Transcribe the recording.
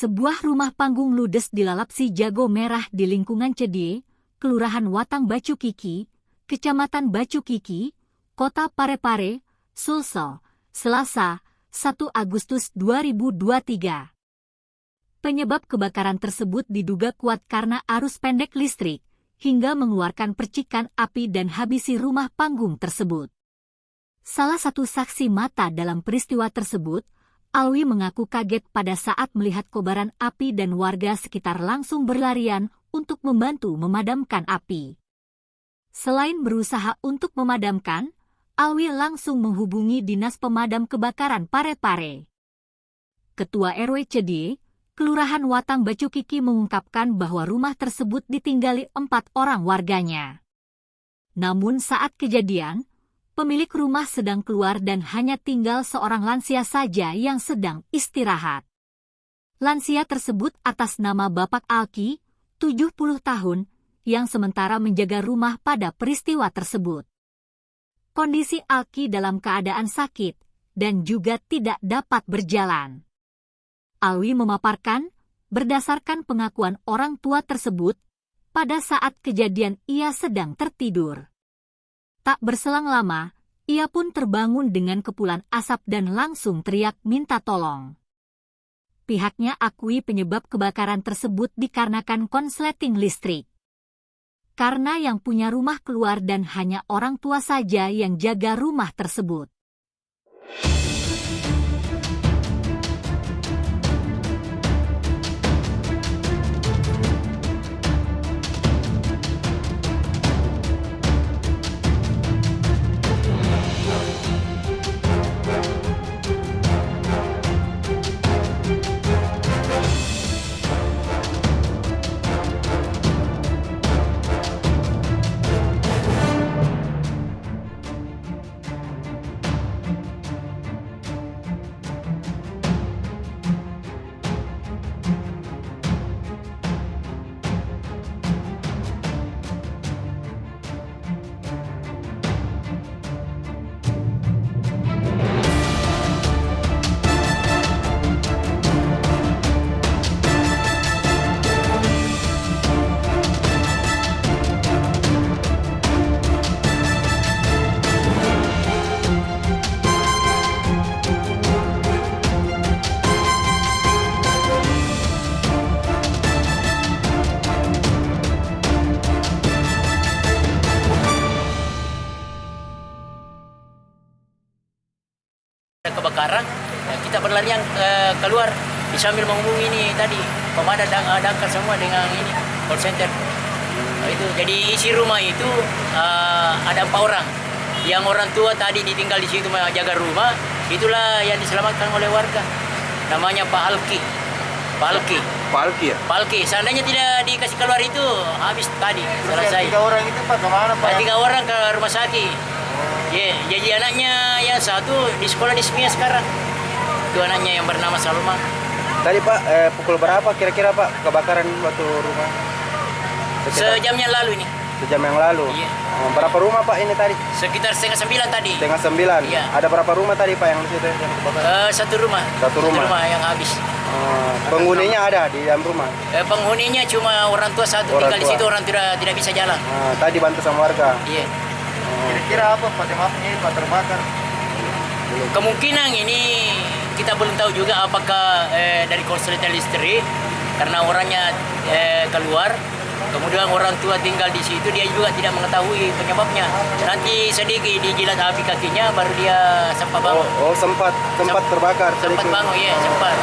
Sebuah rumah panggung ludes dilalap si jago merah di lingkungan Cedie, Kelurahan Watang Bacu Kiki, Kecamatan Bacu Kiki, Kota Parepare, Sulsel, Selasa, 1 Agustus 2023. Penyebab kebakaran tersebut diduga kuat karena arus pendek listrik, hingga mengeluarkan percikan api dan habisi rumah panggung tersebut. Salah satu saksi mata dalam peristiwa tersebut, Alwi mengaku kaget pada saat melihat kobaran api dan warga sekitar langsung berlarian untuk membantu memadamkan api. Selain berusaha untuk memadamkan, Alwi langsung menghubungi Dinas Pemadam Kebakaran Parepare. Ketua RW Cedie, Kelurahan Watang Bacu Kiki mengungkapkan bahwa rumah tersebut ditinggali 4 orang warganya. Namun saat kejadian, pemilik rumah sedang keluar dan hanya tinggal seorang lansia saja yang sedang istirahat. Lansia tersebut atas nama Bapak Alki, 70 tahun, yang sementara menjaga rumah pada peristiwa tersebut. Kondisi Alki dalam keadaan sakit dan juga tidak dapat berjalan. Alwi memaparkan, berdasarkan pengakuan orang tua tersebut, pada saat kejadian ia sedang tertidur. Tak berselang lama, ia pun terbangun dengan kepulan asap dan langsung teriak minta tolong. Pihaknya akui penyebab kebakaran tersebut dikarenakan konsleting listrik. Karena yang punya rumah keluar dan hanya orang tua saja yang jaga rumah tersebut. Kebakaran, kita berlarian keluar sambil menghubungi ini tadi pemadam damkar semua dengan ini call center. Itu jadi isi rumah itu ada 4 orang. Yang orang tua tadi ditinggal di situ menjaga rumah, itulah yang diselamatkan oleh warga. Namanya Pak Alki. Pak Alki. Pak Alki ya? Pak Alki. Seandainya tidak dikasih keluar itu habis tadi selesai. 3 orang itu Pak kemana Pak? 3 orang ke rumah sakit. Ya, jadi anaknya yang satu di sekolah di SMIA sekarang. Itu anaknya yang bernama Salma. Tadi Pak, pukul berapa kira-kira Pak kebakaran waktu rumah? Sejam yang lalu ini. Sejam yang lalu? Iya. Berapa rumah Pak ini tadi? Sekitar 8:30 tadi. 8:30? Iya. Ada berapa rumah tadi Pak yang di situ yang kebakaran? Satu rumah. Satu rumah yang habis. Penghuninya ada di dalam rumah? Penghuninya cuma orang tua satu tinggal di situ, orang tidak bisa jalan. Tadi bantu sama warga? Iya. Kira-kira apa penyebabnya Pak terbakar? Kemungkinan ini kita belum tahu juga apakah dari korsleting listrik karena orangnya keluar, kemudian orang tua tinggal di situ, dia juga tidak mengetahui penyebabnya. Nanti sedikit dijilat api kakinya baru dia sempat bangun. Sempat terbakar. Sempat bangun, ya sempat.